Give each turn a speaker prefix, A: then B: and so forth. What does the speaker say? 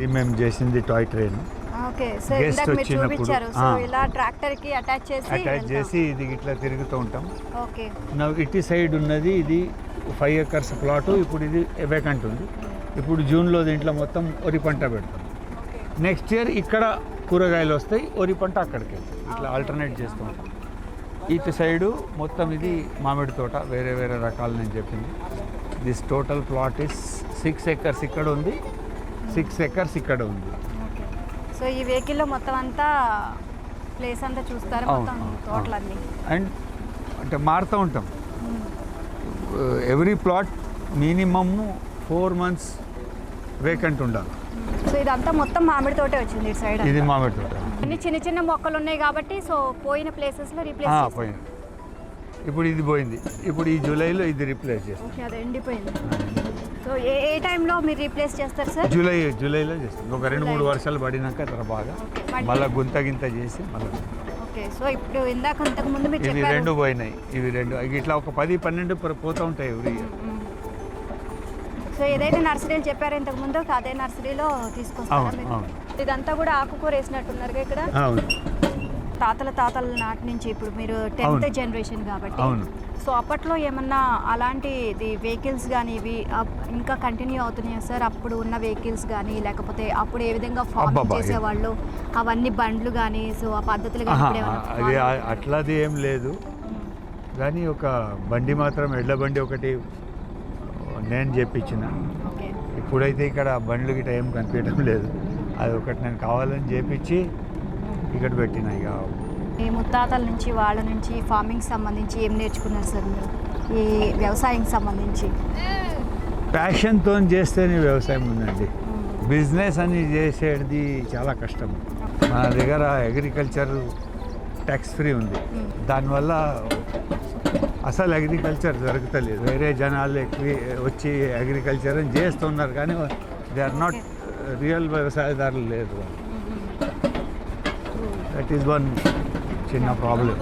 A: ఇది మేము చేసింది toy train.
B: Okay so
A: Guest
B: ఇందాక మీరు
A: వచ్చినప్పుడు,
B: చూపించారు సో ఇలా ట్రాక్టర్ కి అటాచ్ చేసి
A: ఇది ఇట్లా తిరుగుతూ ఉంటాం.
B: ఓకే
A: ఇటు సైడ్ ఉన్నది ఇది 5 acres ప్లాట్. ఇప్పుడు ఇది వేకెంట్ ఉంది. ఇప్పుడు జూన్లో దీంట్లో మొత్తం వరి పంట పెడతాం. నెక్స్ట్ ఇయర్ ఇక్కడ కూరగాయలు వస్తాయి, వరి పంట అక్కడికి వెళ్తాయి. ఇట్లా ఆల్టర్నేట్ చేస్తూ ఉంటాం. ఇటు సైడు మొత్తం ఇది మామిడి తోట, వేరే వేరే రకాలు నేను చెప్పింది. This total plot is 6 acres ఇక్కడ ఉంది, 6 acres ఇక్కడ ఉంది.
B: సో ఈ వెహికల్లో మొత్తం అంతా ప్లేస్ అంతా చూస్తారు, మొత్తం తోటలన్నీ.
A: అండ్ అంటే మారుతూ ఉంటాం. Every plot minimum 4 months vacant ఉండాలి.
B: సో ఇదంతా మొత్తం మామిడి తోటే వచ్చింది ఇటు సైడ్.
A: ఇది మామిడి తోట.
B: అన్ని చిన్న చిన్న మొక్కలు ఉన్నాయి కాబట్టి సో పోయిన ప్లేసెస్లో రీప్లేస్
A: పోయింది. ఇప్పుడు ఇది పోయింది. ఇప్పుడు ఈ జూలైలో ఇది రీప్లేస్ చేస్తాం.
B: ఓకే అది ఎండిపోయింది. సో ఏ టైంలో మీరు రీప్లేస్ చేస్తారు సార్?
A: జూలైలో చేస్తాం. ఒక 2-3 వర్షాలు పడినాక తర్వాత బాగా మళ్ళీ గుంత చేసి మళ్ళీ.
B: ఓకే సో ఇప్పుడు ఇంతకు ముందు మీరు
A: ఇవి
B: చెప్పారు
A: 2 పోయినాయి. ఇవి 2 ఇట్లా ఒక 10-12 పోతూ ఉంటాయి ఎవ్రీ ఇయర్.
B: సో ఏదైతే నర్సరీలు చెప్పారో ఇంతకు ముందు అదే నర్సరీలో తీసుకొస్తారా మీరు? ఇదంతా కూడా ఆకుకూర వేసినట్టున్నారు ఇక్కడ. తాతల నాటి నుంచి ఇప్పుడు మీరు 10th జనరేషన్ కాబట్టి సో అప్పట్లో ఏమన్నా అలాంటి వెహికల్స్ కానీ ఇవి ఇంకా కంటిన్యూ అవుతున్నాయా సార్? అప్పుడు ఉన్న వెహికల్స్ కానీ లేకపోతే అప్పుడు ఏ విధంగా ఫార్మింగ్ చేసేవాళ్ళు అవన్నీ బండ్లు కానీ సో ఆ పద్ధతులు కానీ
A: అది అట్లాది ఏం లేదు. కానీ ఒక బండి మాత్రం ఎడ్ల బండి ఒకటి నేను చేపించిన. ఇప్పుడైతే ఇక్కడ బండ్లు గిట్ట ఏం కనిపించడం లేదు. అది ఒకటి నేను కావాలని చేపించి ఇక్కడ పెట్టిన. ఇక
B: ఈ ముత్తాతల నుంచి వాళ్ళ నుంచి ఫార్మింగ్ సంబంధించి ఏం నేర్చుకున్నారు సార్ మీరు? ఈ వ్యవసాయం సంబంధించి
A: ప్యాషన్తో చేస్తేనే వ్యవసాయం ఉందండి. బిజినెస్ అని చేసేది చాలా కష్టం. మన దగ్గర అగ్రికల్చర్ ట్యాక్స్ ఫ్రీ ఉంది. దానివల్ల అసలు అగ్రికల్చర్ జరుగుతలేదు. వేరే జనాలు ఎక్కువ వచ్చి అగ్రికల్చర్ అని చేస్తున్నారు కానీ దే ఆర్ నాట్ రియల్ వ్యవసాయదారులు లేదు. దట్ ఈస్ వన్ చిన్న ప్రాబ్లం.